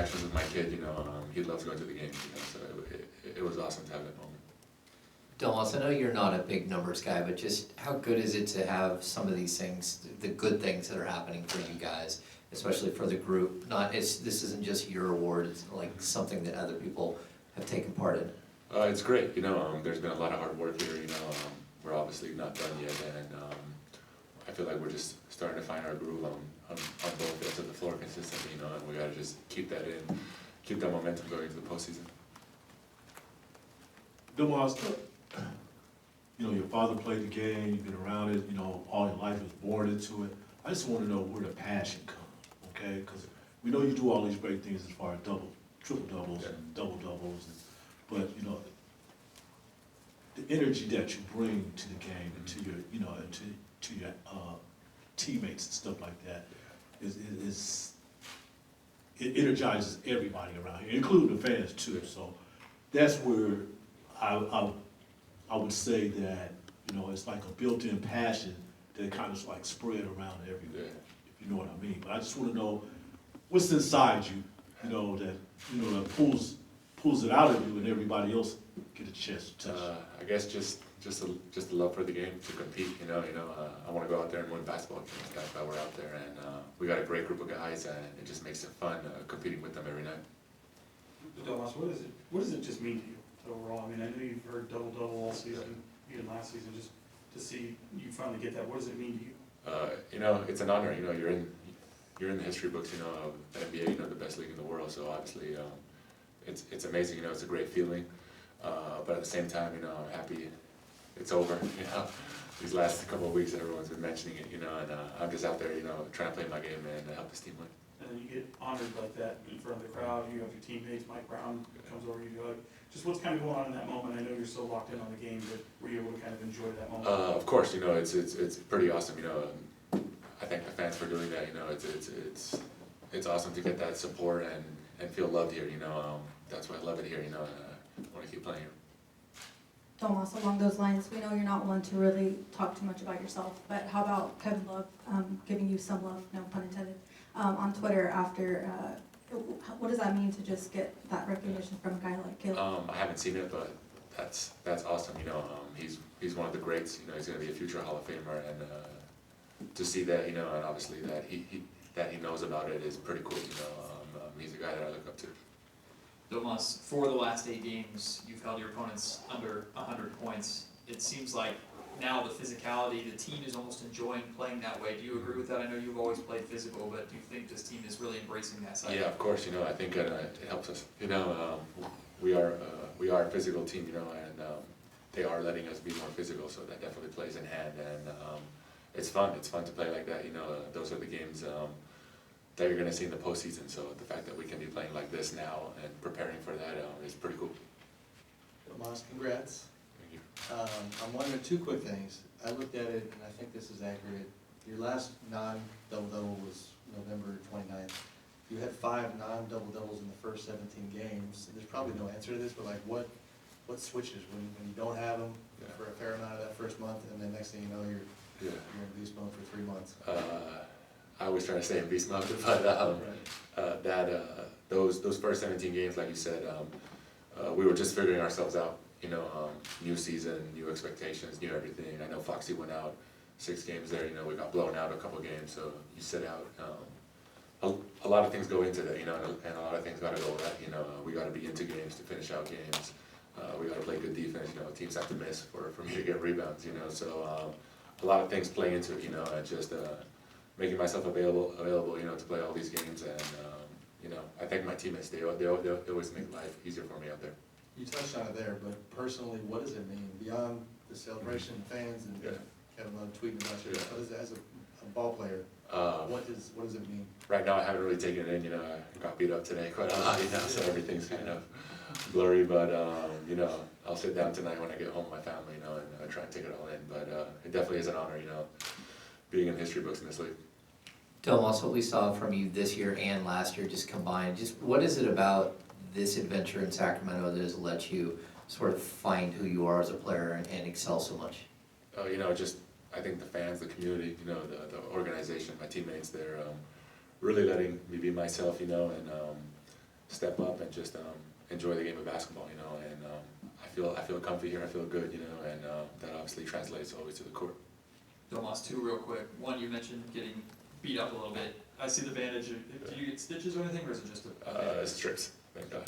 interactions with my kid, he loves going to the games, so it was awesome to have that moment. Domas, I know you're not a big numbers guy, but just how good is it to have some of these things, the good things that are happening for you guys, especially for the group? This isn't just your award, it's like something that other people have taken part in. It's great, there's been a lot of hard work here, we're obviously not done yet, and I feel like we're just starting to find our groove on both ends of the floor consistently, and we gotta just keep that momentum going into the postseason. Domas, your father played the game, you've been around it, all your life was born into it. I just want to know where the passion comes, okay? Because we know you do all these great things as far as triple doubles and double doubles, but the energy that you bring to the game and to your, to your teammates and stuff like that it energizes everybody around here, including the fans too. So that's where I would say that, it's like a built-in passion that kind of like spread around everywhere, if you know what I mean. But I just want to know what's inside you, that pulls it out of you and everybody else get a chance to touch. I guess just a love for the game, to compete, I want to go out there and win basketball games. That's why we're out there, and we got a great group of guys, and it just makes it fun competing with them every night. Domas, what does it just mean to you overall? I mean, I know you've heard double-double all season, even last season, just to see you finally get that. What does it mean to you? It's an honor, you're in the history books, of the NBA, the best league in the world, so obviously it's amazing, it's a great feeling, but at the same time, I'm happy it's over, These last couple of weeks, everyone's been mentioning it, and I'm just out there, trying to play my game and help this team win. And then you get honored like that in front of the crowd. You have your teammates, Mike Brown comes over, you hug. Just what's kind of going on in that moment? I know you're so locked in on the game, but were you able to kind of enjoy that moment? Of course, it's pretty awesome, I thank the fans for doing that, it's awesome to get that support and feel loved here, that's why I love it here, and I want to keep playing here. Domas, along those lines, we know you're not one to really talk too much about yourself, but how about Kevin Love giving you some love, no pun intended, on Twitter after, what does that mean to just get that recognition from a guy like Caleb? I haven't seen it, but that's awesome, he's one of the greats, he's going to be a future Hall of Famer, and to see that, and obviously that he knows about it is pretty cool, he's a guy that I look up to. Domas, for the last 8 games, you've held your opponents under 100 points. It seems like now the physicality, the team is almost enjoying playing that way. Do you agree with that? I know you've always played physical, but do you think this team is really embracing that side? Yeah, of course, I think it helps us. We are a physical team, and they are letting us be more physical, so that definitely plays in hand, and it's fun. It's fun to play like that, those are the games that you're going to see in the postseason, so the fact that we can be playing like this now and preparing for that is pretty cool. Domas, congrats. Thank you. I'm wondering 2 quick things. I looked at it, and I think this is accurate. Your last non-double-double was November 29th. You had 5 non-double-doubles in the first 17 games. There's probably no answer to this, but like what switches when you don't have them for a fair amount of that first month, and then next thing you know, you're in beast mode for 3 months? I always try to stay in beast mode, but those first 17 games, like you said, we were just figuring ourselves out. New season, new expectations, new everything. I know Foxy went out 6 games there. We got blown out a couple games, so you sit out. A lot of things go into that, and a lot of things got to go right. We got to be into games to finish out games. We got to play good defense. Teams have to miss for me to get rebounds. So a lot of things play into it. And just making myself available, to play all these games, and I thank my teammates. They always make life easier for me out there. You touched on it there, but personally, what does it mean beyond the celebration, fans, and Kevin Love tweeting about you? What is it as a ball player? What does it mean? Right now, I haven't really taken it in. I got beat up today quite a lot, so everything's kind of blurry. But I'll sit down tonight when I get home with my family, and I try and take it all in. But it definitely is an honor, being in history books in this league. Domas, what we saw from you this year and last year just combined, just what is it about this adventure in Sacramento that has let you sort of find who you are as a player and excel so much? Just I think the fans, the community, the organization, my teammates, they're really letting me be myself, and step up and just enjoy the game of basketball, you know, and I feel comfy here, I feel good, you know, and that obviously translates always to the court. Domas, two real quick. One, you mentioned getting beat up a little bit. I see the bandage. Do you get stitches or anything, or is it just a bandage? Strips, thank God.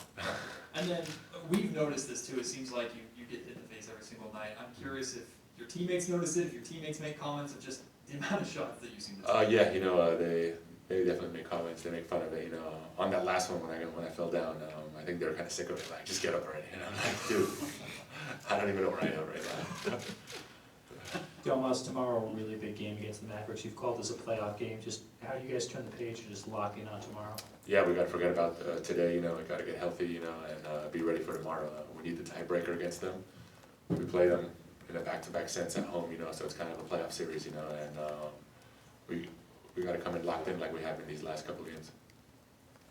And then we've noticed this too. It seems like you get hit in the face every single night. I'm curious if your teammates notice it, if your teammates make comments of just the amount of shots that you seem to take. Yeah, you know, they definitely make comments, they make fun of it, you know. On that last one when I fell down, I think they were kind of sick of it, like, just get up already, and I'm like, dude, I don't even know where I am right now. Domas, tomorrow, a really big game against the Mavericks. You've called this a playoff game. Just how do you guys turn the page and just lock in on tomorrow? Yeah, we gotta forget about today, you know, we gotta get healthy, you know, and be ready for tomorrow. We need the tiebreaker against them. We play them in a back-to-back sense at home, you know, so it's kind of a playoff series, you know, and we gotta come in locked in like we have in these last couple of games.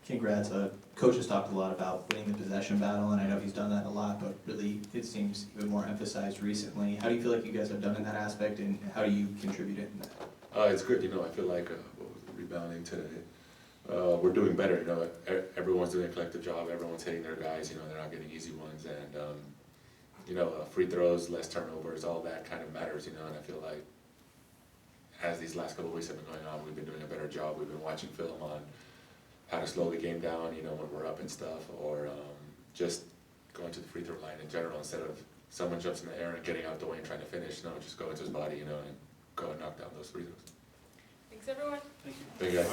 Congrats. Coach has talked a lot about winning the possession battle, and I know he's done that a lot, but really it seems even more emphasized recently. How do you feel like you guys have done in that aspect, and how do you contribute in that? It's good, you know, I feel like, what was the rebounding today? We're doing better, you know, everyone's doing a collective job, everyone's hitting their guys, you know, they're not getting easy ones, and, you know, free throws, less turnovers, all that kind of matters, you know, and I feel like as these last couple of weeks have been going on, we've been doing a better job. We've been watching film on how to slow the game down, you know, when we're up and stuff, or just going to the free throw line in general instead of someone jumps in the air and getting out the way and trying to finish. No, just go into his body, you know, and go and knock down those free throws. Thanks, everyone. Thank you guys.